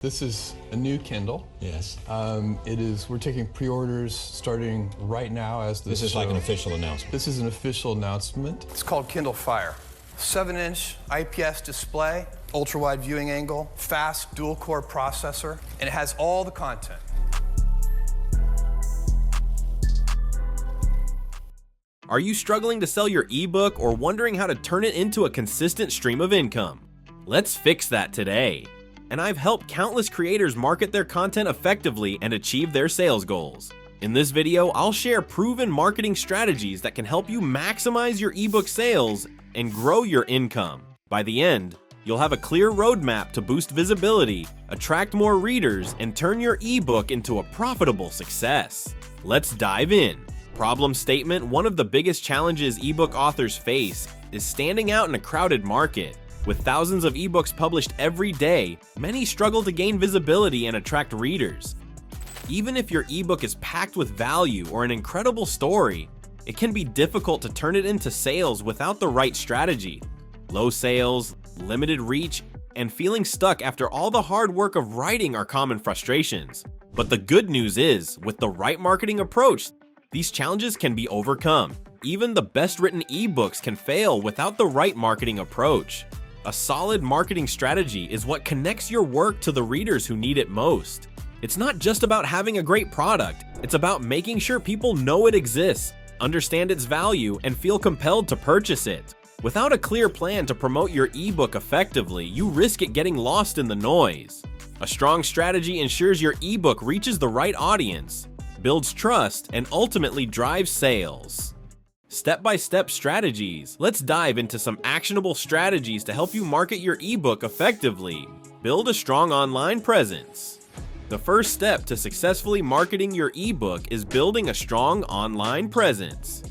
This is a new Kindle. Yes. We're taking pre-orders starting right now as this is like an official announcement. This is an official announcement. It's called Kindle Fire. 7-inch IPS display, ultra-wide viewing angle, fast dual-core processor, and it has all the content. Are you struggling to sell your ebook or wondering how to turn it into a consistent stream of income? Let's fix that today. And I've helped countless creators market their content effectively and achieve their sales goals. In this video, I'll share proven marketing strategies that can help you maximize your ebook sales and grow your income. By the end, you'll have a clear roadmap to boost visibility, attract more readers, and turn your ebook into a profitable success. Let's dive in. Problem statement: one of the biggest challenges ebook authors face is standing out in a crowded market. With thousands of ebooks published every day, many struggle to gain visibility and attract readers. Even if your ebook is packed with value or an incredible story, it can be difficult to turn it into sales without the right strategy. Low sales, limited reach, and feeling stuck after all the hard work of writing are common frustrations. But the good news is, with the right marketing approach, these challenges can be overcome. Even the best written ebooks can fail without the right marketing approach. A solid marketing strategy is what connects your work to the readers who need it most. It's not just about having a great product, it's about making sure people know it exists, understand its value, and feel compelled to purchase it. Without a clear plan to promote your ebook effectively, you risk it getting lost in the noise. A strong strategy ensures your ebook reaches the right audience, builds trust, and ultimately drives sales. Step-by-step strategies. Let's dive into some actionable strategies to help you market your ebook effectively. Build a strong online presence. The first step to successfully marketing your ebook is building a strong online presence.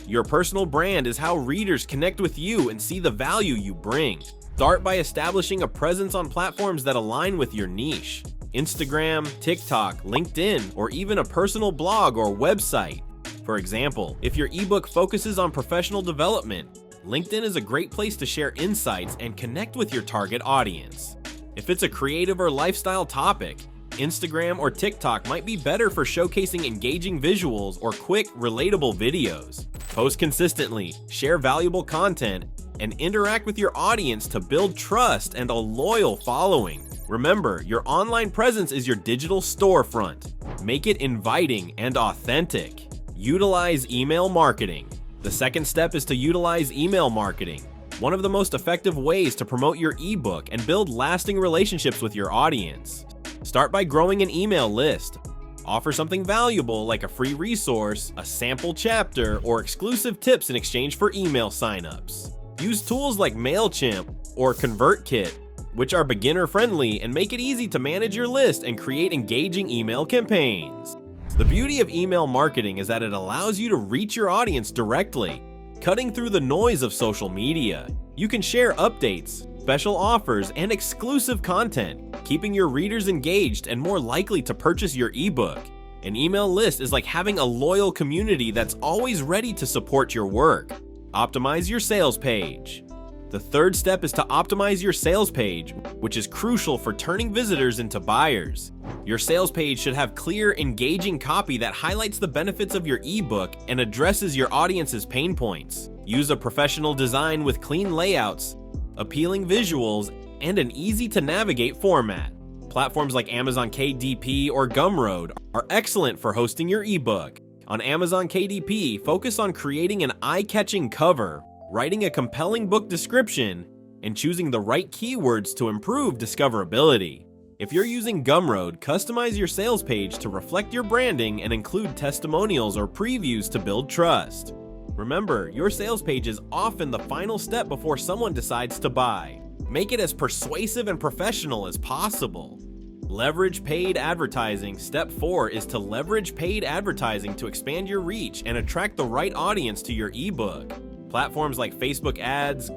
Your personal brand is how readers connect with you and see the value you bring. Start by establishing a presence on platforms that align with your niche. Instagram, TikTok, LinkedIn, or even a personal blog or website. For example, if your ebook focuses on professional development, LinkedIn is a great place to share insights and connect with your target audience. If it's a creative or lifestyle topic, Instagram or TikTok might be better for showcasing engaging visuals or quick, relatable videos. Post consistently, share valuable content, and interact with your audience to build trust and a loyal following. Remember, your online presence is your digital storefront. Make it inviting and authentic. Utilize email marketing. The second step is to utilize email marketing. One of the most effective ways to promote your ebook and build lasting relationships with your audience. Start by growing an email list. Offer something valuable like a free resource, a sample chapter, or exclusive tips in exchange for email signups. Use tools like MailChimp or ConvertKit, which are beginner-friendly and make it easy to manage your list and create engaging email campaigns. The beauty of email marketing is that it allows you to reach your audience directly, cutting through the noise of social media. You can share updates, special offers, and exclusive content, keeping your readers engaged and more likely to purchase your ebook. An email list is like having a loyal community that's always ready to support your work. Optimize your sales page. The third step is to optimize your sales page, which is crucial for turning visitors into buyers. Your sales page should have clear, engaging copy that highlights the benefits of your ebook and addresses your audience's pain points. Use a professional design with clean layouts, appealing visuals, and an easy-to-navigate format. Platforms like Amazon KDP or Gumroad are excellent for hosting your ebook. On Amazon KDP, focus on creating an eye-catching cover, writing a compelling book description, and choosing the right keywords to improve discoverability. If you're using Gumroad, customize your sales page to reflect your branding and include testimonials or previews to build trust. Remember, your sales page is often the final step before someone decides to buy. Make it as persuasive and professional as possible. Leverage paid advertising. Step 4 is to leverage paid advertising to expand your reach and attract the right audience to your ebook. Platforms like Facebook ads,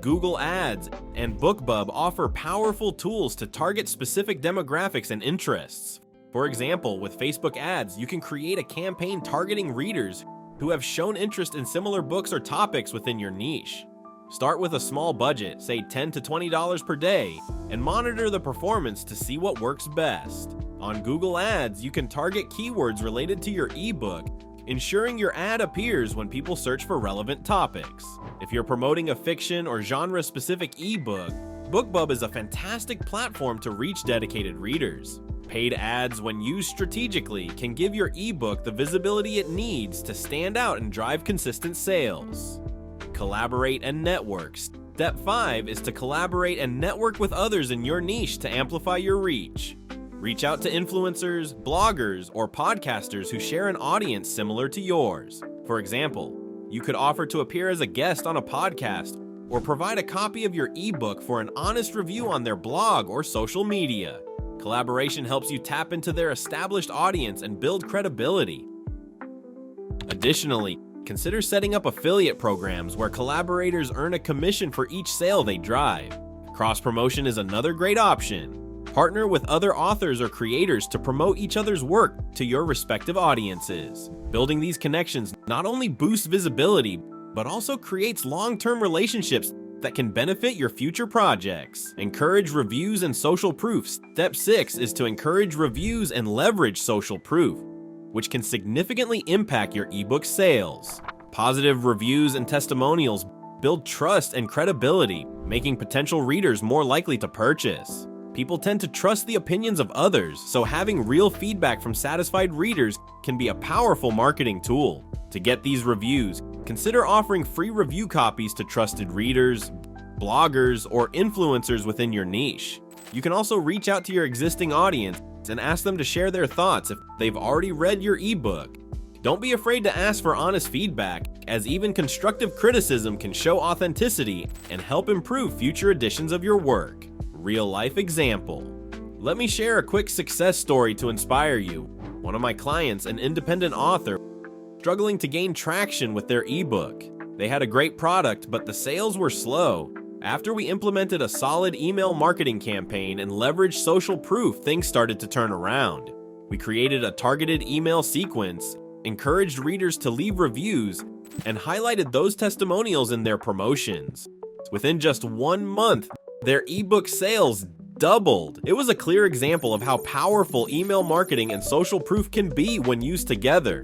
Google Ads, and BookBub offer powerful tools to target specific demographics and interests. For example, with Facebook ads, you can create a campaign targeting readers who have shown interest in similar books or topics within your niche. Start with a small budget, say $10 to $20 per day, and monitor the performance to see what works best. On Google Ads, you can target keywords related to your ebook, ensuring your ad appears when people search for relevant topics. If you're promoting a fiction or genre-specific ebook, BookBub is a fantastic platform to reach dedicated readers. Paid ads, when used strategically, can give your ebook the visibility it needs to stand out and drive consistent sales. Collaborate and network. Step 5 is to collaborate and network with others in your niche to amplify your reach. Reach out to influencers, bloggers, or podcasters who share an audience similar to yours. For example, you could offer to appear as a guest on a podcast or provide a copy of your ebook for an honest review on their blog or social media. Collaboration helps you tap into their established audience and build credibility. Additionally, consider setting up affiliate programs where collaborators earn a commission for each sale they drive. Cross-promotion is another great option. Partner with other authors or creators to promote each other's work to your respective audiences. Building these connections not only boosts visibility, but also creates long-term relationships that can benefit your future projects. Encourage reviews and social proof. Step 6 is to encourage reviews and leverage social proof, which can significantly impact your ebook sales. Positive reviews and testimonials build trust and credibility, making potential readers more likely to purchase. People tend to trust the opinions of others, so having real feedback from satisfied readers can be a powerful marketing tool. To get these reviews, consider offering free review copies to trusted readers, bloggers, or influencers within your niche. You can also reach out to your existing audience and ask them to share their thoughts if they've already read your ebook. Don't be afraid to ask for honest feedback, as even constructive criticism can show authenticity and help improve future editions of your work. Real-life example. Let me share a quick success story to inspire you. One of my clients, an independent author, struggling to gain traction with their ebook. They had a great product, but the sales were slow. After we implemented a solid email marketing campaign and leveraged social proof, things started to turn around. We created a targeted email sequence, encouraged readers to leave reviews, and highlighted those testimonials in their promotions. Within just 1 month, their ebook sales doubled. It was a clear example of how powerful email marketing and social proof can be when used together.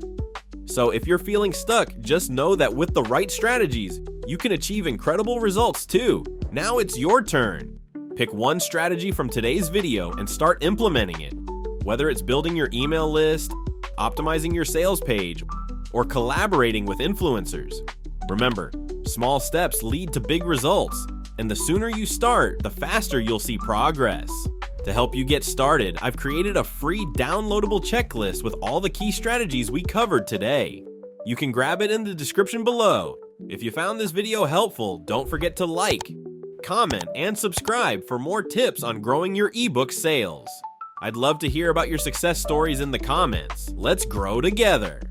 So if you're feeling stuck, just know that with the right strategies, you can achieve incredible results too. Now it's your turn. Pick one strategy from today's video and start implementing it. Whether it's building your email list, optimizing your sales page, or collaborating with influencers. Remember, small steps lead to big results, and the sooner you start, the faster you'll see progress. To help you get started, I've created a free downloadable checklist with all the key strategies we covered today. You can grab it in the description below. If you found this video helpful, don't forget to like, comment, and subscribe for more tips on growing your ebook sales. I'd love to hear about your success stories in the comments. Let's grow together.